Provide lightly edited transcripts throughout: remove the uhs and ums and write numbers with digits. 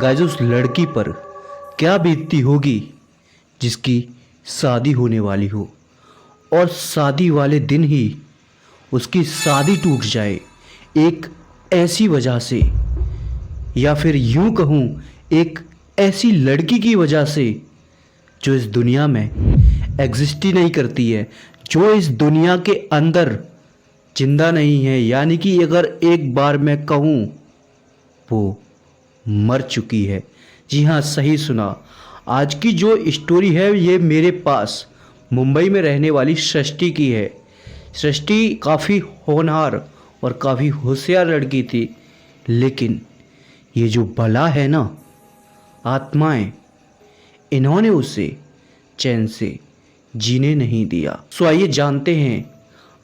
Guys उस लड़की पर क्या बीतती होगी जिसकी शादी होने वाली हो और शादी वाले दिन ही उसकी शादी टूट जाए एक ऐसी वजह से, या फिर यूं कहूँ एक ऐसी लड़की की वजह से जो इस दुनिया में एग्जिस्ट ही नहीं करती है, जो इस दुनिया के अंदर जिंदा नहीं है। यानी कि अगर एक बार मैं कहूँ वो मर चुकी है। जी हाँ, सही सुना। आज की जो स्टोरी है ये मेरे पास मुंबई में रहने वाली सृष्टि की है। सृष्टि काफ़ी होनहार और काफ़ी होशियार लड़की थी, लेकिन ये जो बला है ना, आत्माएं, इन्होंने उसे चैन से जीने नहीं दिया। सो आइए जानते हैं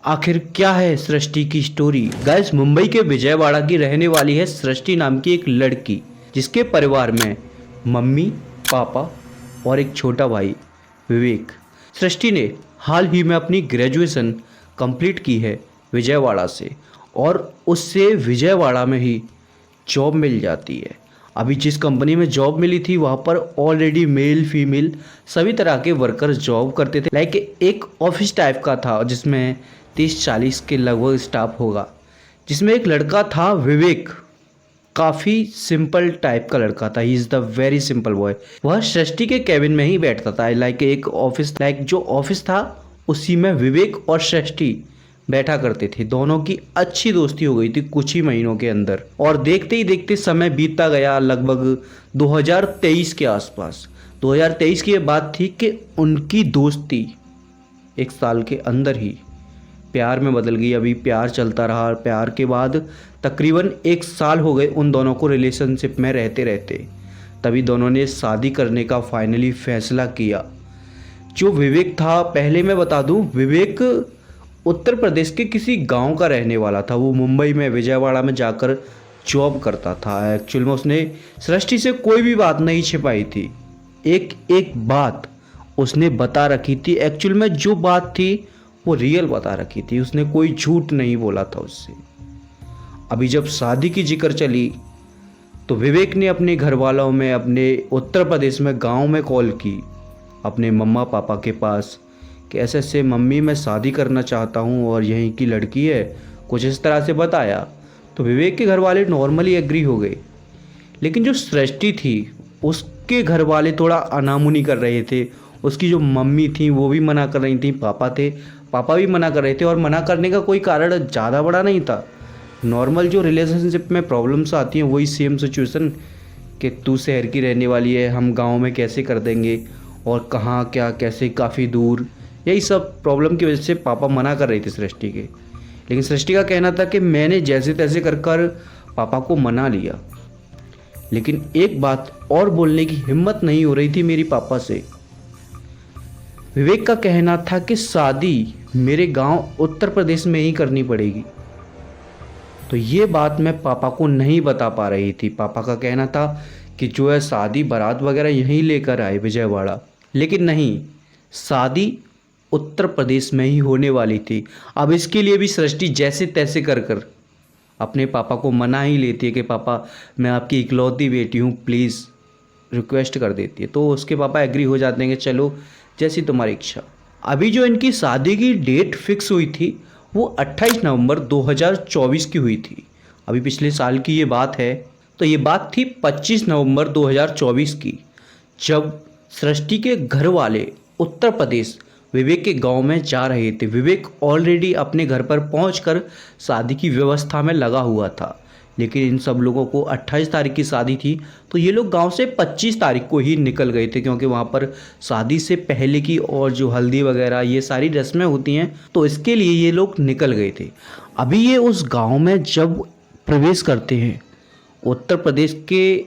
आखिर क्या है सृष्टि की स्टोरी। गाइस, मुंबई के विजयवाड़ा की रहने वाली है सृष्टि नाम की एक लड़की, जिसके परिवार में मम्मी, पापा और एक छोटा भाई विवेक। सृष्टि ने हाल ही में अपनी ग्रेजुएशन कंप्लीट की है विजयवाड़ा से, और उससे विजयवाड़ा में ही जॉब मिल जाती है। अभी जिस कंपनी में जॉब मिली थी वहाँ पर ऑलरेडी मेल फीमेल सभी तरह के वर्कर्स जॉब करते थे। लाइक एक ऑफिस टाइप का था जिसमें 30-40 के लगभग स्टाफ होगा, जिसमें एक लड़का था विवेक। काफ़ी सिंपल टाइप का लड़का था, he is the very simple boy. वह सृष्टि के केबिन में ही बैठता था। लाइक एक ऑफिस, लाइक जो ऑफिस था उसी में विवेक और सृष्टि बैठा करते थे। दोनों की अच्छी दोस्ती हो गई थी कुछ ही महीनों के अंदर, और देखते ही देखते समय बीतता गया। लगभग 2023 के आसपास, 2023 की ये बात थी कि उनकी दोस्ती एक साल के अंदर ही प्यार में बदल गई। अभी प्यार चलता रहा। प्यार के बाद तकरीबन 1 साल हो गए उन दोनों को रिलेशनशिप में रहते रहते। तभी दोनों ने शादी करने का फाइनली फैसला किया। जो विवेक था, पहले मैं बता दूं, विवेक उत्तर प्रदेश के किसी गांव का रहने वाला था। वो मुंबई में विजयवाड़ा में जाकर जॉब करता था। एक्चुअल में उसने सृष्टि से कोई भी बात नहीं छिपाई थी। एक एक बात उसने बता रखी थी। एक्चुअल में जो बात थी वो रियल बता रखी थी। उसने कोई झूठ नहीं बोला था उससे। अभी जब शादी की जिक्र चली तो विवेक ने अपने घर वालों में, अपने उत्तर प्रदेश में गांव में कॉल की अपने मम्मा पापा के पास कि ऐसे ऐसे मम्मी मैं शादी करना चाहता हूँ और यहीं की लड़की है, कुछ इस तरह से बताया। तो विवेक के घर वाले नॉर्मली एग्री हो गए, लेकिन जो सृष्टि थी उसके घर वाले थोड़ा अनामुनी कर रहे थे। उसकी जो मम्मी थी वो भी मना कर रही थी, पापा भी मना कर रहे थे। और मना करने का कोई कारण ज़्यादा बड़ा नहीं था। नॉर्मल जो रिलेशनशिप में प्रॉब्लम्स आती हैं वही सेम सिचुएशन, कि तू शहर की रहने वाली है, हम गांव में कैसे कर देंगे, और कहाँ क्या कैसे, काफ़ी दूर, यही सब प्रॉब्लम की वजह से पापा मना कर रही थी सृष्टि के। लेकिन सृष्टि का कहना था कि मैंने जैसे तैसे कर कर पापा को मना लिया, लेकिन एक बात और बोलने की हिम्मत नहीं हो रही थी मेरी पापा से। विवेक का कहना था कि शादी मेरे गांव उत्तर प्रदेश में ही करनी पड़ेगी। तो ये बात मैं पापा को नहीं बता पा रही थी। पापा का कहना था कि जो है शादी बारात वगैरह यहीं लेकर आए विजयवाड़ा, लेकिन नहीं, शादी उत्तर प्रदेश में ही होने वाली थी। अब इसके लिए भी सृष्टि जैसे तैसे कर कर अपने पापा को मना ही लेती है कि पापा मैं आपकी इकलौती बेटी हूँ, प्लीज़, रिक्वेस्ट कर देती है। तो उसके पापा एग्री हो जाते हैं कि चलो जैसी तुम्हारी इच्छा। अभी जो इनकी शादी की डेट फिक्स हुई थी वो 28 नवंबर 2024 की हुई थी। अभी पिछले साल की ये बात है। तो ये बात थी 25 नवंबर 2024 की, जब सृष्टि के घर वाले उत्तर प्रदेश विवेक के गांव में जा रहे थे। विवेक ऑलरेडी अपने घर पर पहुंचकर शादी की व्यवस्था में लगा हुआ था, लेकिन इन सब लोगों को 28 तारीख की शादी थी, तो ये लोग गांव से 25 तारीख को ही निकल गए थे, क्योंकि वहाँ पर शादी से पहले की और जो हल्दी वगैरह ये सारी रस्में होती हैं, तो इसके लिए ये लोग निकल गए थे। अभी ये उस गांव में जब प्रवेश करते हैं, उत्तर प्रदेश के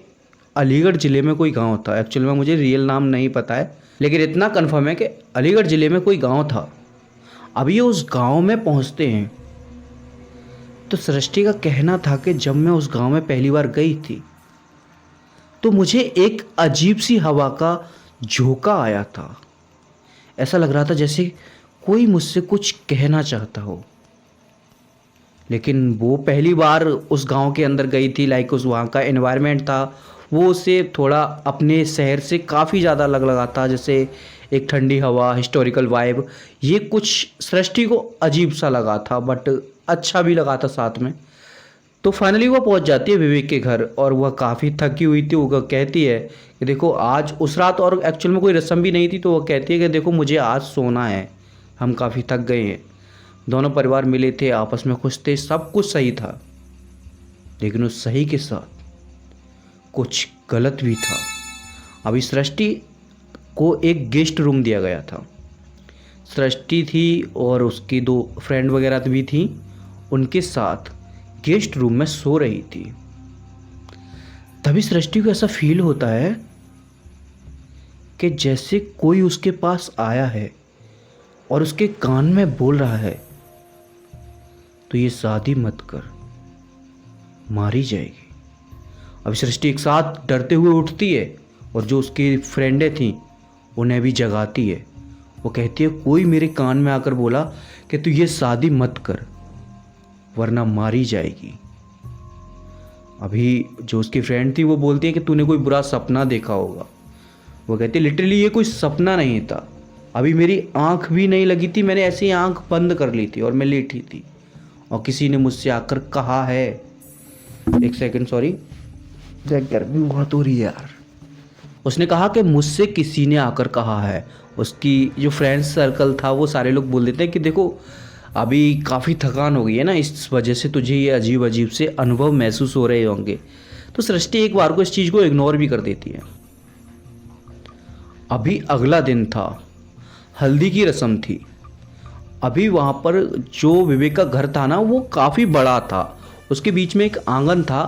अलीगढ़ ज़िले में कोई गाँव था। एक्चुअल में मुझे रियल नाम नहीं पता है, लेकिन इतना कन्फर्म है कि अलीगढ़ ज़िले में कोई गाँव था। अभी ये उस गाँव में पहुँचते हैं तो सृष्टि का कहना था कि जब मैं उस गांव में पहली बार गई थी तो मुझे एक अजीब सी हवा का झोंका आया था। ऐसा लग रहा था जैसे कोई मुझसे कुछ कहना चाहता हो। लेकिन वो पहली बार उस गांव के अंदर गई थी। लाइक उस वहाँ का एनवायरनमेंट था, वो उसे थोड़ा अपने शहर से काफ़ी ज़्यादा अलग लगा था, जैसे एक ठंडी हवा, हिस्टोरिकल वाइब, ये कुछ सृष्टि को अजीब सा लगा था बट अच्छा भी लगा था साथ में। तो फाइनली वो पहुंच जाती है विवेक के घर और वह काफ़ी थकी हुई थी। वो कहती है कि देखो आज उस रात और एक्चुअल में कोई रस्म भी नहीं थी, तो वो कहती है कि देखो मुझे आज सोना है, हम काफ़ी थक गए हैं। दोनों परिवार मिले थे, आपस में खुश थे, सब कुछ सही था, लेकिन उस सही के साथ कुछ गलत भी था। अभी सृष्टि को एक गेस्ट रूम दिया गया था। सृष्टि थी और उसकी 2 फ्रेंड वगैरह भी थी, उनके साथ गेस्ट रूम में सो रही थी। तभी सृष्टि को ऐसा फील होता है कि जैसे कोई उसके पास आया है और उसके कान में बोल रहा है तो ये शादी मत कर, मारी जाएगी। अब सृष्टि एक साथ डरते हुए उठती है और जो उसकी फ्रेंडें थीं उन्हें भी जगाती है। वो कहती है कोई मेरे कान में आकर बोला कि तू ये शादी मत कर वरना मारी जाएगी। अभी जो उसकी फ्रेंड थी वो बोलती है कि तूने कोई बुरा सपना देखा होगा। वो कहती है लिटरली ये कोई सपना नहीं था, अभी मेरी आंख भी नहीं लगी थी, मैंने ऐसे ही आंख बंद कर ली थी और मैं लेटी थी और किसी ने मुझसे आकर कहा है, एक सेकंड सॉरी, गर्मी बहुत हो रही है यार। उसने कहा कि मुझसे किसी ने आकर कहा है। उसकी जो फ्रेंड्स सर्कल था वो सारे लोग बोल देते हैं कि देखो अभी काफ़ी थकान हो गई है ना, इस वजह से तुझे ये अजीब अजीब से अनुभव महसूस हो रहे होंगे। तो सृष्टि एक बार को इस चीज़ को इग्नोर भी कर देती है। अभी अगला दिन था, हल्दी की रस्म थी। अभी वहाँ पर जो विवेक का घर था ना वो काफ़ी बड़ा था, उसके बीच में एक आंगन था,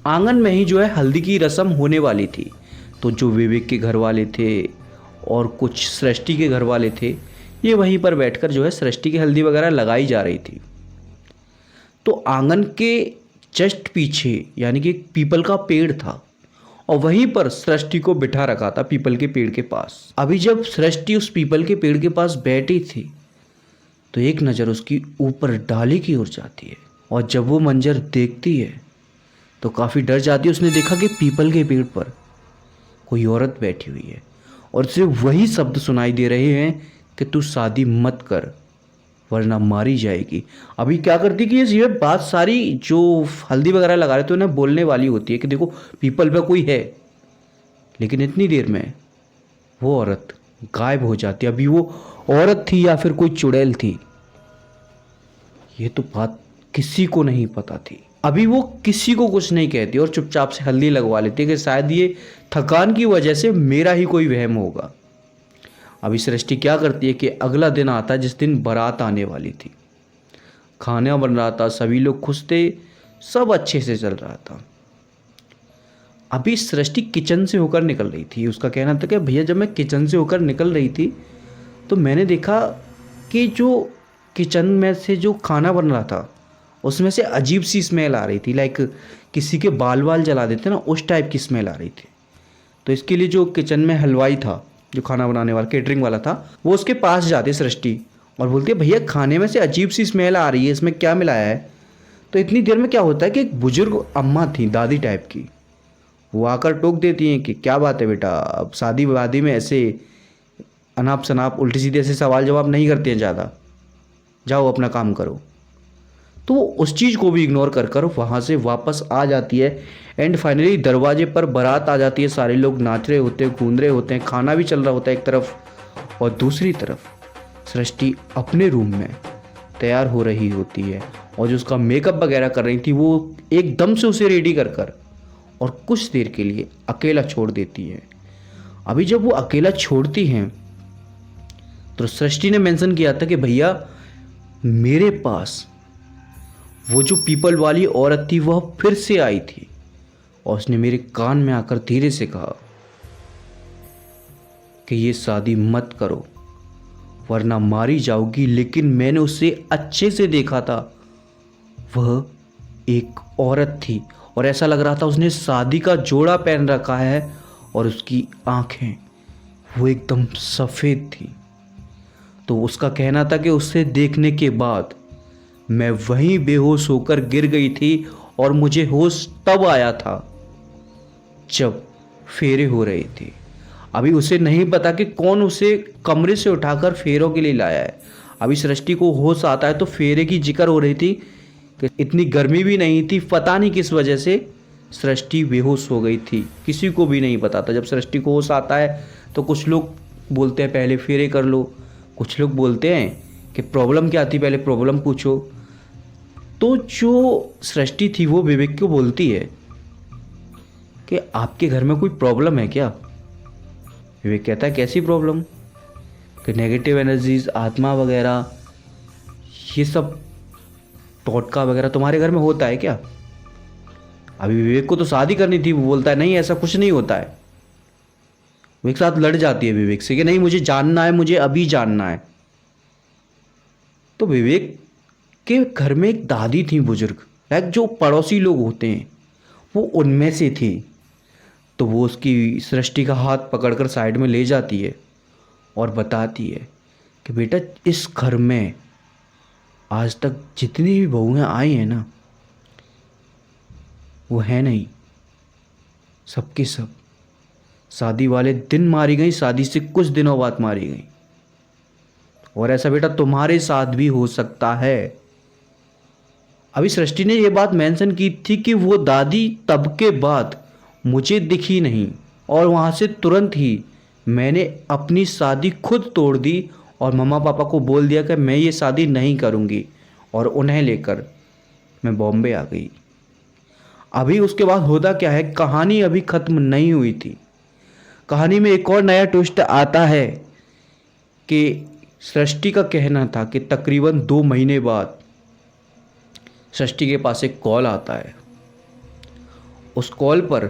आंगन में ही जो है हल्दी की रस्म होने वाली थी। तो जो विवेक के घर वाले थे और कुछ सृष्टि के घर वाले थे, ये वहीं पर बैठकर जो है सृष्टि की हल्दी वगैरह लगाई जा रही थी। तो आंगन के जस्ट पीछे यानी कि एक पीपल का पेड़ था और वहीं पर सृष्टि को बिठा रखा था पीपल के पेड़ के पास। अभी जब सृष्टि उस पीपल के पेड़ के पास बैठी थी तो एक नज़र उसकी ऊपर डाली की ओर जाती है और जब वो मंजर देखती है तो काफ़ी डर जाती है। उसने देखा कि पीपल के पेड़ पर कोई औरत बैठी हुई है और उसे वही शब्द सुनाई दे रहे हैं कि तू शादी मत कर वरना मारी जाएगी। अभी क्या करती कि ये बात सारी जो हल्दी वगैरह लगा रहे थे उन्हें बोलने वाली होती है कि देखो पीपल पे कोई है, लेकिन इतनी देर में वो औरत गायब हो जाती है। अभी वो औरत थी या फिर कोई चुड़ैल थी, ये तो बात किसी को नहीं पता थी। अभी वो किसी को कुछ नहीं कहती और चुपचाप से हल्दी लगवा लेती है कि शायद ये थकान की वजह से मेरा ही कोई वहम होगा। अभी सृष्टि क्या करती है कि अगला दिन आता है जिस दिन बारात आने वाली थी। खाना बन रहा था, सभी लोग खुश थे, सब अच्छे से चल रहा था। अभी सृष्टि किचन से होकर निकल रही थी। उसका कहना था कि भैया जब मैं किचन से होकर निकल रही थी तो मैंने देखा कि जो किचन में से जो खाना बन रहा था उसमें से अजीब सी स्मेल आ रही थी, लाइक किसी के बाल वाल जला देते ना उस टाइप की स्मेल आ रही थी। तो इसके लिए जो किचन में हलवाई था, जो खाना बनाने वाला केटरिंग वाला था, वो उसके पास जाती है सृष्टि और बोलती है भैया खाने में से अजीब सी स्मेल आ रही है, इसमें क्या मिलाया है। तो इतनी देर में क्या होता है कि एक बुजुर्ग अम्मा थी, दादी टाइप की, वो आकर टोक देती हैं कि क्या बात है बेटा, अब शादी वादी में ऐसे अनाप शनाप उल्टी सीधे ऐसे सवाल जवाब नहीं करते हैं ज़्यादा, जाओ अपना काम करो। तो वो उस चीज़ को भी इग्नोर कर कर वहाँ से वापस आ जाती है एंड फाइनली दरवाजे पर बारात आ जाती है। सारे लोग नाच रहे होते हैं, गूंज रहे होते हैं, खाना भी चल रहा होता है एक तरफ, और दूसरी तरफ सृष्टि अपने रूम में तैयार हो रही होती है और जो उसका मेकअप वगैरह कर रही थी वो एकदम से उसे रेडी कर कर और कुछ देर के लिए अकेला छोड़ देती है। अभी जब वो अकेला छोड़ती हैं तो सृष्टि ने मेंशन किया था कि भैया मेरे पास वो जो पीपल वाली औरत थी वह फिर से आई थी और उसने मेरे कान में आकर धीरे से कहा कि ये शादी मत करो वरना मारी जाओगी। लेकिन मैंने उसे अच्छे से देखा था, वह एक औरत थी और ऐसा लग रहा था उसने शादी का जोड़ा पहन रखा है और उसकी आंखें वो एकदम सफ़ेद थी। तो उसका कहना था कि उसे देखने के बाद मैं वहीं बेहोश होकर गिर गई थी और मुझे होश तब आया था जब फेरे हो रहे थे। अभी उसे नहीं पता कि कौन उसे कमरे से उठाकर फेरों के लिए लाया है। अभी सृष्टि को होश आता है तो फेरे की जिक्र हो रही थी कि इतनी गर्मी भी नहीं थी, पता नहीं किस वजह से सृष्टि बेहोश हो गई थी, किसी को भी नहीं पता था। जब सृष्टि को होश आता है तो कुछ लोग बोलते हैं पहले फेरे कर लो, कुछ लोग बोलते हैं कि प्रॉब्लम क्या थी, पहले प्रॉब्लम पूछो। तो जो सृष्टि थी वो विवेक को बोलती है कि आपके घर में कोई प्रॉब्लम है क्या। विवेक कहता है कैसी प्रॉब्लम, कि नेगेटिव एनर्जीज, आत्मा वगैरह, ये सब टोटका वगैरह तुम्हारे घर में होता है क्या। अभी विवेक को तो शादी करनी थी, वो बोलता है नहीं ऐसा कुछ नहीं होता है। वो एक साथ लड़ जाती है विवेक से कि नहीं मुझे जानना है, मुझे अभी जानना है। तो विवेक के घर में एक दादी थी बुजुर्ग, लाइक जो पड़ोसी लोग होते हैं वो उनमें से थी। तो वो उसकी सृष्टि का हाथ पकड़कर साइड में ले जाती है और बताती है कि बेटा इस घर में आज तक जितनी भी बहुएं आई हैं ना, वो है नहीं, सबकी सब शादी वाले दिन मारी गई, शादी से कुछ दिनों बाद मारी गई। और ऐसा बेटा तुम्हारे साथ भी हो सकता है। अभी सृष्टि ने यह बात मेंशन की थी कि वो दादी तब के बाद मुझे दिखी नहीं और वहाँ से तुरंत ही मैंने अपनी शादी खुद तोड़ दी और मम्मा पापा को बोल दिया कि मैं ये शादी नहीं करूँगी, और उन्हें लेकर मैं बॉम्बे आ गई। अभी उसके बाद होता क्या है, कहानी अभी ख़त्म नहीं हुई थी। कहानी में एक और नया ट्विस्ट आता है कि सृष्टि का कहना था कि तकरीबन 2 महीने बाद सृष्टि के पास एक कॉल आता है। उस कॉल पर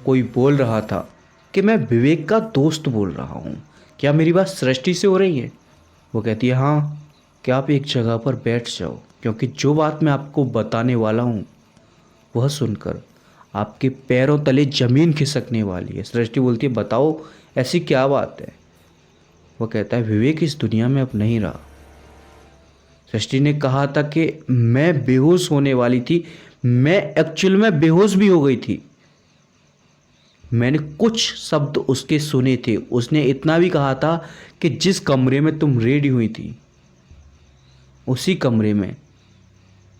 कोई बोल रहा था कि मैं विवेक का दोस्त बोल रहा हूँ, क्या मेरी बात सृष्टि से हो रही है। वो कहती है हाँ, क्या आप एक जगह पर बैठ जाओ, क्योंकि जो बात मैं आपको बताने वाला हूँ वह सुनकर आपके पैरों तले ज़मीन खिसकने वाली है। सृष्टि बोलती है बताओ ऐसी क्या बात है। वो कहता है विवेक इस दुनिया में अब नहीं रहा। सृष्टि ने कहा था कि मैं बेहोश होने वाली थी, मैं एक्चुअल में बेहोश भी हो गई थी। मैंने कुछ शब्द उसके सुने थे, उसने इतना भी कहा था कि जिस कमरे में तुम रेडी हुई थी उसी कमरे में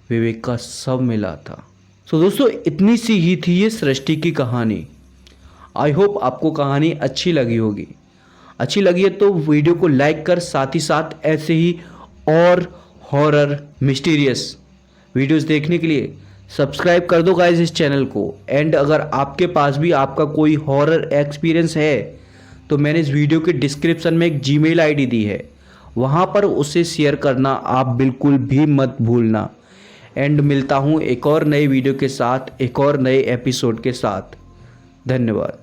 विवेक का शव मिला था। तो दोस्तों इतनी सी ही थी ये सृष्टि की कहानी। आई होप आपको कहानी अच्छी लगी होगी। अच्छी लगी है तो वीडियो को लाइक कर, साथ ही साथ ऐसे ही और हॉरर मिस्टीरियस वीडियोस देखने के लिए सब्सक्राइब कर दो गाइस इस चैनल को। एंड अगर आपके पास भी आपका कोई हॉरर एक्सपीरियंस है तो मैंने इस वीडियो के डिस्क्रिप्शन में एक जीमेल आईडी दी है, वहाँ पर उसे शेयर करना आप बिल्कुल भी मत भूलना। एंड मिलता हूँ एक और नए वीडियो के साथ, एक और नए एपिसोड के साथ। धन्यवाद।